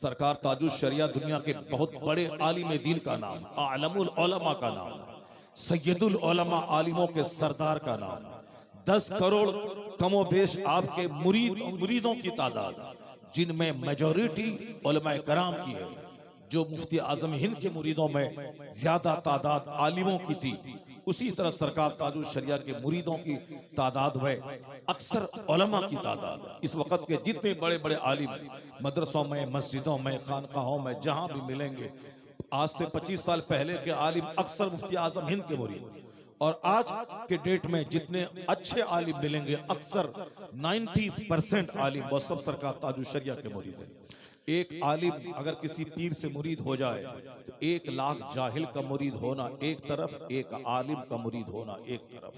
सरकार ताजुल शरिया दुनिया के बहुत बड़े आलिम दीन का नाम, आलमुल उलमा का नाम, सैयदुल उलमा आलिमों के सरदार का नाम। 10 करोड़ कमोबेश आपके मुरीदों की तादाद, जिनमें मेजॉरिटी उलमा कराम की है। जो मुफ्ती आजम हिंद के मुरीदों में ज्यादा तादाद आलिमों की थी, उसी तरह सरकार ताजुल शरिया के मुरीदों की तादाद में अक्सर उलमा की तादाद। इस वक्त के जितने बड़े बड़े आलिम मदरसों में, मस्जिदों में, खानकाहों में जहां भी मिलेंगे, आज से 25 साल पहले के आलिम अक्सर मुफ्ती आजम हिंद के मुरीद, और आज के डेट में जितने अच्छे आलिम मिलेंगे अक्सर 90% आलिम वो सब सरकार ताजुल शरिया के मुरीद हैं। एक आलिम अगर किसी पीर से मुरीद हो जाए तो 1 लाख जाहिल का मुरीद होना एक तरफ, एक आलिम का मुरीद होना एक तरफ।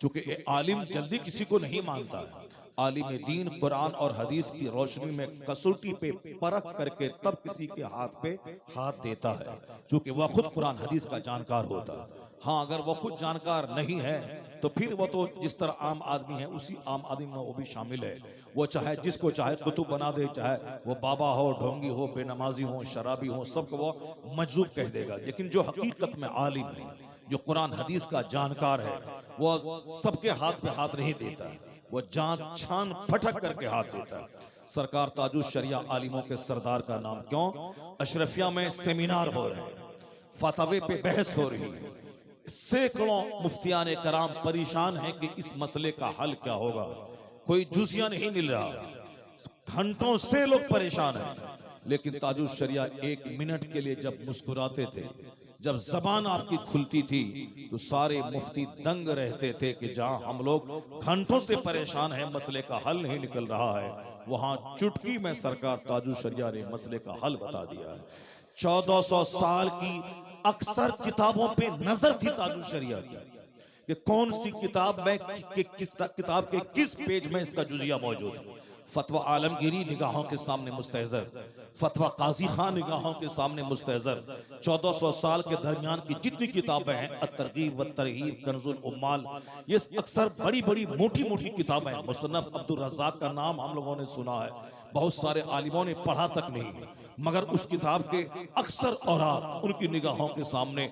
चूंकि आलिम जल्दी किसी को नहीं मानता है, आलिम दीन कुरान और हदीस की रोशनी में कसौटी पे परख करके तब किसी के हाथ पे हाथ देता है, चूंकि वह खुद कुरान हदीस का जानकार होता है। हाँ, अगर वह खुद जानकार नहीं है तो फिर वो तो जिस तरह आम आदमी है उसी आम आदमी में वो भी शामिल है। वो चाहे जिसको चाहे कुतुब बना दे, चाहे वो बाबा हो, ढोंगी हो, बेनमाजी हो, शराबी हो, सबको वो मजजूब कह देगा। लेकिन जो हकीकत में आलिम है, जो कुरान हदीस का जानकार है, वो सबके हाथ पे हाथ नहीं देता है, वो जांच छान फटक करके हाथ देता है। सरकार ताजुल शरिया आलिमों के सरदार का नाम क्यों? अशरफिया में सेमिनार हो रहे हैं, फतवे पे बहस हो रही है, सैकड़ों मुफ्तियान कराम परेशान हैं कि इस मसले का हल क्या होगा। कोई जुजिया नहीं मिल रहा, घंटों से लोग परेशान हैं। लेकिन ताजुल शरिया 1 मिनट के लिए जब मुस्कुराते थे, जब जबान आपकी खुलती थी, तो सारे मुफ्ती दंग रहते थे कि जहां हम लोग घंटों से परेशान हैं, मसले का हल नहीं निकल रहा है, वहां चुटकी में सरकार ताजुल शरिया ने मसले का हल बता दिया है। 1400 साल की अक्सर किताबों पे नजर थी ताजुल शरिया की कि कौन सी किताब में किस किताब के किस पेज में इसका जुजिया मौजूद है। फतवा आलमगीरी निगाहों के सामने मुस्तहज़र, फतवा काजी खान निगाहों के सामने मुस्तहज़र। 1400 साल के दरमियान की जितनी किताबें हैं, अत-तरगीब व तरहीब, कंजुल उम्माल, ये अक्सर बड़ी बड़ी मोटी मोटी किताबें हैं। मुसन्नफ अब्दुल रज़्ज़ाक़ का नाम हम लोगों ने सुना है, बहुत सारे आलिमों ने पढ़ा तक नहीं है, मगर उस किताब के अक्सर औरात उनकी निगाहों के सामने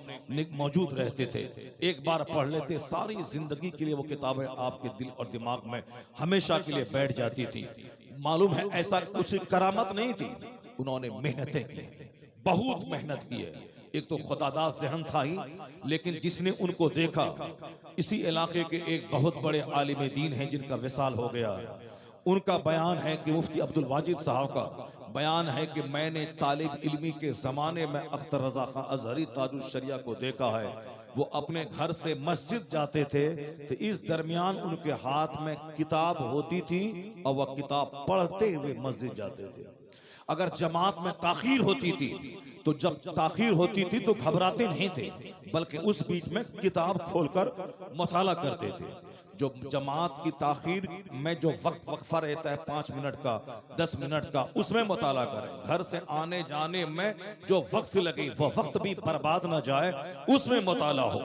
मौजूद रहते थे। एक बार पढ़ लेते, सारी जिंदगी के लिए वो किताबें आपके दिल और दिमाग में हमेशा के लिए बैठ जाती थी। मालूम है ऐसा कुछ करामत नहीं थी, उन्होंने मेहनतें की, बहुत मेहनत की है। एक तो खुदादार ज़हन था ही, लेकिन जिसने उनको देखा, इसी इलाके के एक बहुत बड़े आलिम दीन हैं जिनका विसाल हो गया है, उनका बयान है कि मुफ्ती अब्दुल वाजिद साहब का बयान है कि मैंने तालिब इल्मी के ज़माने में अख्तर रज़ा खां अज़हरी ताजुल शरिया को देखा है। वो अपने घर से मस्जिद जाते थे तो इस दरमियान उनके हाथ में किताब होती थी और वह किताब पढ़ते हुए मस्जिद जाते थे। अगर जमात में ताखीर होती थी तो जब ताखीर होती थी तो घबराते नहीं थे, बल्कि उस बीच में किताब खोलकर मुताला करते थे। जो जमात की ताखीर में जो वक्फा रहता है 5 मिनट का, 10 मिनट का, उसमें मुताला करें। घर से आने जाने में जो वक्त लगे वो वक्त भी बर्बाद ना जाए, उसमें मुताला हो।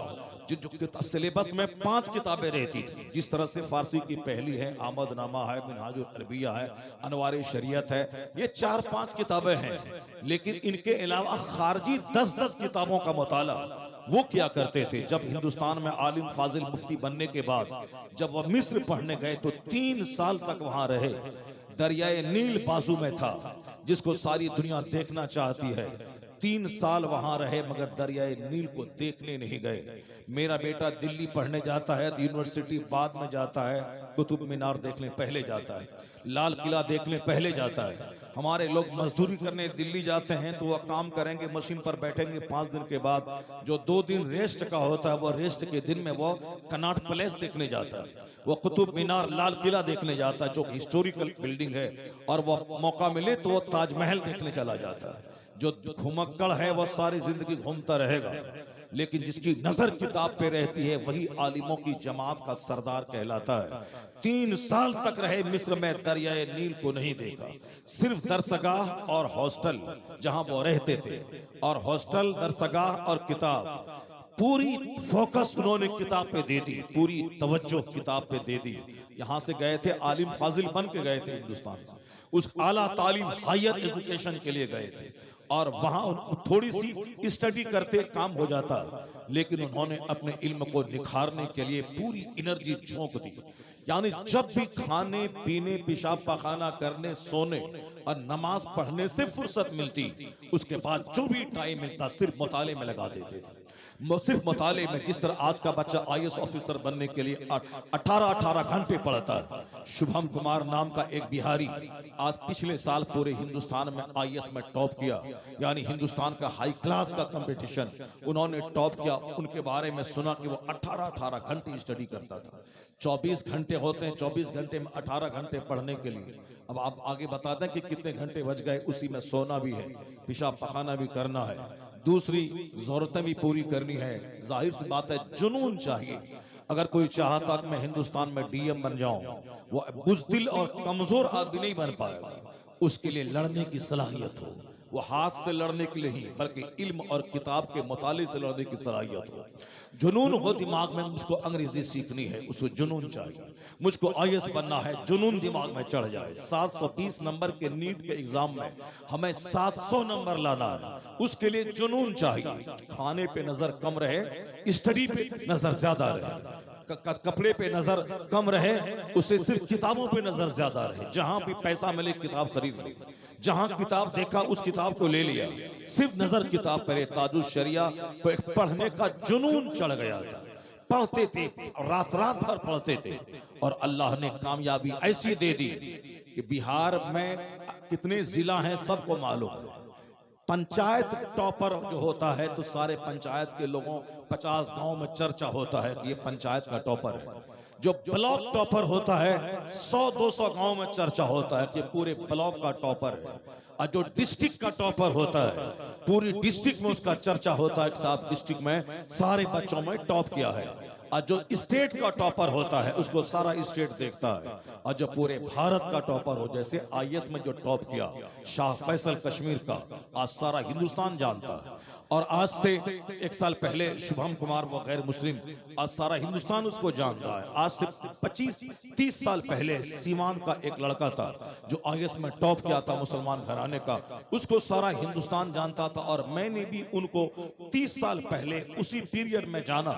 जो सिलेबस में 5 किताबें रहती थी, जिस तरह से फारसी की पहली है, आमदनामा है, मिनहाजुल अरबिया है, अनवार शरीयत है, ये 4-5 किताबें हैं। लेकिन इनके अलावा खारजी 10-10 किताबों का मुताला वो क्या करते थे। जब हिंदुस्तान में आलिम फाजिल मुफ्ती बनने के बाद जब वह मिस्र पढ़ने गए तो 3 साल तक वहां रहे। दरियाए नील बाजू में था, जिसको सारी दुनिया देखना चाहती है। 3 साल वहां रहे मगर दरियाए नील को देखने नहीं गए। मेरा बेटा दिल्ली पढ़ने जाता है तो यूनिवर्सिटी बाद में जाता है, कुतुब मीनार देखने पहले जाता है, लाल किला देखने पहले जाता है। हमारे लोग मजदूरी करने दिल्ली जाते हैं तो वह काम करेंगे, मशीन पर बैठेंगे, 5 दिन के बाद जो 2 दिन रेस्ट का होता है, वह रेस्ट के दिन में वो कनॉट पैलेस देखने जाता है, वो कुतुब मीनार, लाल किला देखने जाता है जो हिस्टोरिकल बिल्डिंग है, और वह मौका मिले तो वो ताजमहल देखने चला जाता है। जो घुमक्कड़ है वह सारी जिंदगी घूमता रहेगा, लेकिन जिसकी नजर किताब पे रहती है वही आलिमों की जमात का सरदार कहलाता है। 3 साल तक रहे मिस्र में, दरियाए नील को नहीं देखा, सिर्फ दरसगाह और हॉस्टल जहां वो रहते थे, और हॉस्टल, दरसगाह और किताब पूरी फोकस उन्होंने किताब पे दे दी, पूरी तवज्जो किताब पे दे दी। यहाँ से गए थे आलिम फाजिल बन के गए थे हिंदुस्तान से, उस आला तालीम हायर एजुकेशन के लिए गए थे, और वहां थोड़ी सी स्टडी करते काम हो जाता, लेकिन उन्होंने अपने इल्म को निखारने के लिए पूरी एनर्जी झोंक दी। यानी जब भी खाने पीने, पेशाब पाखाना करने, सोने और नमाज पढ़ने से फुर्सत मिलती, उसके बाद जो भी टाइम मिलता सिर्फ मुताले में लगा देते थे। सिर्फ मुताले में, जिस तरह आज का बच्चा आईएएस ऑफिसर बनने के लिए 18-18 घंटे पढ़ता है। शुभम कुमार नाम का एक बिहारी आज पिछले साल पूरे हिंदुस्तान में आईएएस में टॉप किया, यानी हिंदुस्तान का हाई क्लास का कंपटीशन उन्होंने टॉप किया। उनके बारे में सुना कि वो 18-18 घंटे स्टडी करता था। 24 घंटे होते हैं, 24 घंटे में 18 घंटे पढ़ने के लिए। अब आप आगे बताते हैं कि कितने घंटे बच गए, उसी में सोना भी है, पेशाब पखाना भी करना है, दूसरी जरूरतें भी पूरी करनी है। जाहिर सी बात है जुनून चाहिए। अगर कोई चाहता कि मैं हिंदुस्तान में डीएम बन जाऊं, वो बुज़दिल और कमजोर आदमी नहीं बन पाएगा। उसके लिए लड़ने की सलाहियत हो, वो हाथ से लड़ने के लिए ही बल्कि इल्म और किताब के मुताले से लड़ने की सलाहियत हो, जुनून हो दिमाग में। मुझको अंग्रेजी सीखनी है, उसको जुनून चाहिए। मुझको आईएएस बनना है, जुनून दिमाग में चढ़ जाए। 720 नंबर के नीट के एग्जाम में हमें 700 नंबर लाना है, उसके लिए जुनून चाहिए। खाने पे नजर कम रहे, स्टडी पे नजर ज्यादा रहे, कपड़े पे नजर कम रहे, उसे सिर्फ किताबों पे नजर ज्यादा रहे। जहां भी पैसा मिले किताब खरीद ली, जहां किताब देखा उस किताब को ले लिया, सिर्फ नजर किताब पर। ताजुल शरिया को एक पढ़ने का जुनून चढ़ गया था, पढ़ते थे, रात रात भर पढ़ते थे, और अल्लाह ने कामयाबी ऐसी दे दी कि बिहार में कितने जिला हैं सबको मालूम है। पंचायत टॉपर जो होता है तो सारे पंचायत के लोगों 50 गांव में चर्चा होता है कि ये पंचायत का टॉपर है। जो ब्लॉक टॉपर होता है 100-200 गांव में चर्चा होता है कि पूरे ब्लॉक का टॉपर है। और जो डिस्ट्रिक्ट का टॉपर होता है पूरी डिस्ट्रिक्ट में उसका चर्चा होता है कि साथ डिस्ट्रिक्ट में सारे बच्चों में टॉप किया है। और जो स्टेट का टॉपर होता है उसको सारा स्टेट देखता है। और जो पूरे भारत का टॉपर हो, जैसे आईएएस में जो टॉप किया शाह फैसल कश्मीर का, आज सारा हिंदुस्तान जानता है। और आज से 1 साल पहले शुभम कुमार वो गैर मुस्लिम, आज सारा हिंदुस्तान उसको जान रहा है। आज से 25-30 साल पहले सीमान का एक लड़का था जो आईएएस में टॉप किया था, मुसलमान घराने का, उसको सारा हिंदुस्तान जानता था। और मैंने भी उनको 30 साल पहले उसी पीरियड में जाना।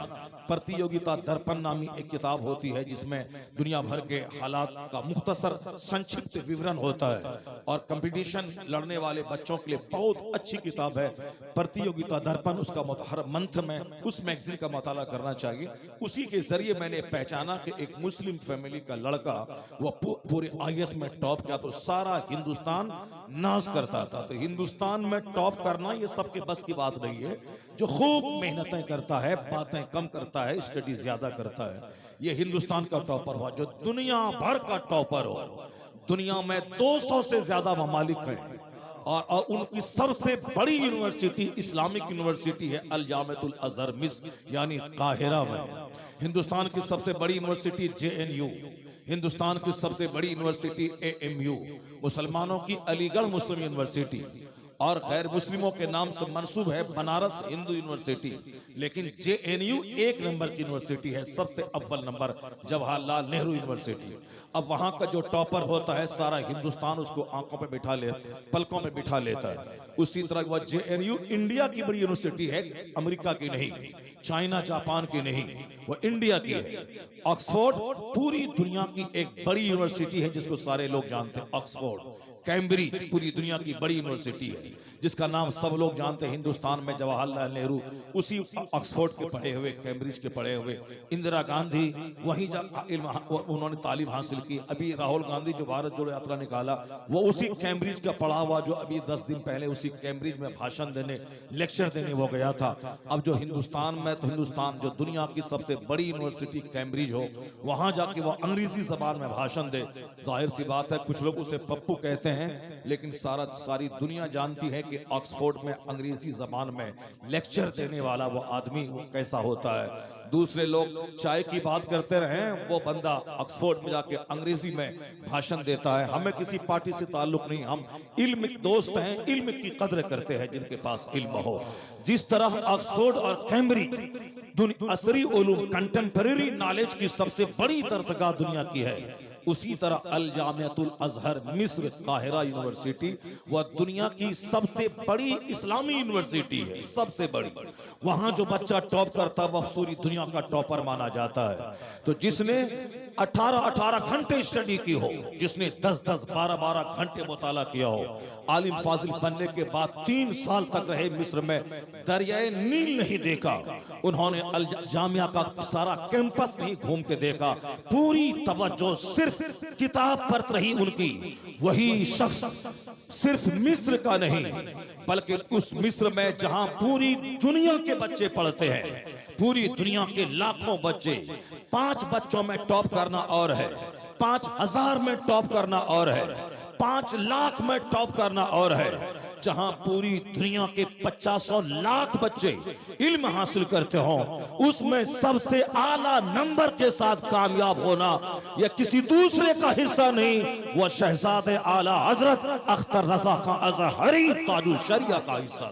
प्रतियोगिता दर्पण नामी एक किताब होती है जिसमें दुनिया भर के हालात का मुख्तसर संक्षिप्त विवरण होता है, और कंपटीशन लड़ने वाले बच्चों के लिए बहुत अच्छी किताब है प्रतियोगिता दर्पण। उसका हर मंथ में उस मैगजीन का मुताला करना चाहिए। उसी के जरिए मैंने पहचाना कि एक मुस्लिम फैमिली का लड़का वो पूरे आईएएस में टॉप किया, तो सारा हिंदुस्तान नाज करता था। तो हिंदुस्तान में टॉप करना ये सबके बस की बात नहीं है। जो खूब मेहनतें करता है, बातें कम करता है, स्टडी ज्यादा करता है, ये हिंदुस्तान का टॉपर हुआ। जो दुनिया भर का टॉपर हो, दुनिया में 200 से ज्यादा ममालिक हैं, और उनकी सबसे बड़ी यूनिवर्सिटी इस्लामिक यूनिवर्सिटी है अल जामिअतुल अज़हर मिस्र यानी काहिरा में। हिंदुस्तान की सबसे बड़ी यूनिवर्सिटी जेएनयू, हिंदुस्तान की सबसे बड़ी यूनिवर्सिटी एएमयू, मुसलमानों की अलीगढ़ मुस्लिम यूनिवर्सिटी, और गैर मुस्लिमों के नाम से मंसूब है बनारस हिंदू यूनिवर्सिटी। लेकिन जेएनयू 1 नंबर की यूनिवर्सिटी है, सबसे अव्वल नंबर जवाहरलाल नेहरू यूनिवर्सिटी। अब वहां का जो टॉपर होता है सारा हिंदुस्तान उसको आंखों पे बिठा ले, पलकों में बिठा लेता है। उसी तरह वह जेएनयू इंडिया की बड़ी यूनिवर्सिटी है, अमेरिका की नहीं, चाइना जापान की नहीं, वो इंडिया की है। ऑक्सफोर्ड पूरी दुनिया की एक बड़ी यूनिवर्सिटी है जिसको सारे लोग जानते हैं, ऑक्सफोर्ड। कैम्ब्रिज पूरी दुनिया की बड़ी यूनिवर्सिटी है जिसका नाम सब लोग जानते हैं। हिंदुस्तान में जवाहरलाल नेहरू उसी ऑक्सफोर्ड के पढ़े हुए, कैम्ब्रिज के पढ़े हुए, इंदिरा गांधी वहीं उन्होंने तालीम हासिल की। अभी राहुल गांधी जो भारत जोड़ो यात्रा निकाला वो उसी कैम्ब्रिज का पढ़ा हुआ, जो अभी 10 दिन पहले उसी कैम्ब्रिज में भाषण देने, लेक्चर देने वो गया था। अब जो हिंदुस्तान में, तो हिंदुस्तान जो दुनिया की सबसे बड़ी यूनिवर्सिटी कैम्ब्रिज हो, वहां जाके वो अंग्रेजी जबान में भाषण दे। जाहिर सी बात है कुछ लोग उसे पप्पू कहते हैं, लेकिन सारी दुनिया जानती है कि ऑक्सफोर्ड में अंग्रेजी जबान में लेक्चर देने वाला वो आदमी वो कैसा होता है। दूसरे लोग चाय की बात करते रहे, वो बंदा ऑक्सफोर्ड में जाके अंग्रेजी में भाषण देता है। हमें किसी पार्टी से ताल्लुक नहीं, हम इल्म के दोस्त हैं, इल्म की कदर करते हैं जिनके पास इल्म हो। जिस तरह ऑक्सफोर्ड और कैम्ब्रिज असरी उलूम कंटेम्परेरी नॉलेज की सबसे बड़ी दरसगाह दुनिया की है, उसी तरह अल जामियातुल अजहर मिस्र काहिरा यूनिवर्सिटी वह दुनिया की सबसे बड़ी इस्लामी यूनिवर्सिटी है, सबसे बड़ी। वहां जो बच्चा टॉप करता है वह पूरी दुनिया का टॉपर माना जाता है। तो जिसने 18-18 घंटे स्टडी की हो, जिसने 10-10 12-12 घंटे मुताला किया हो, आलिम फाजिल बनने के बाद 3 साल तक रहे मिस्र में, दरियाए नील नहीं देखा उन्होंने, अल जामिया का सारा कैंपस नहीं घूम के देखा, पूरी तवज्जो सिर्फ किताब पर रही उनकी। वही शख्स सिर्फ मिस्र का नहीं बल्कि उस मिस्र में जहां पूरी दुनिया के बच्चे पढ़ते हैं, पूरी दुनिया के लाखों बच्चे, 5 बच्चों में टॉप करना और है, 5000 में टॉप करना और है, 5 लाख में टॉप करना और है, जहां पूरी दुनिया के 50 लाख बच्चे इल्म हासिल करते हो, उसमें सबसे आला नंबर के साथ कामयाब होना यह किसी दूसरे का हिस्सा नहीं, वह शहजादे आला हजरत अख्तर रजा खां अजहरी ताजु शरिया का हिस्सा।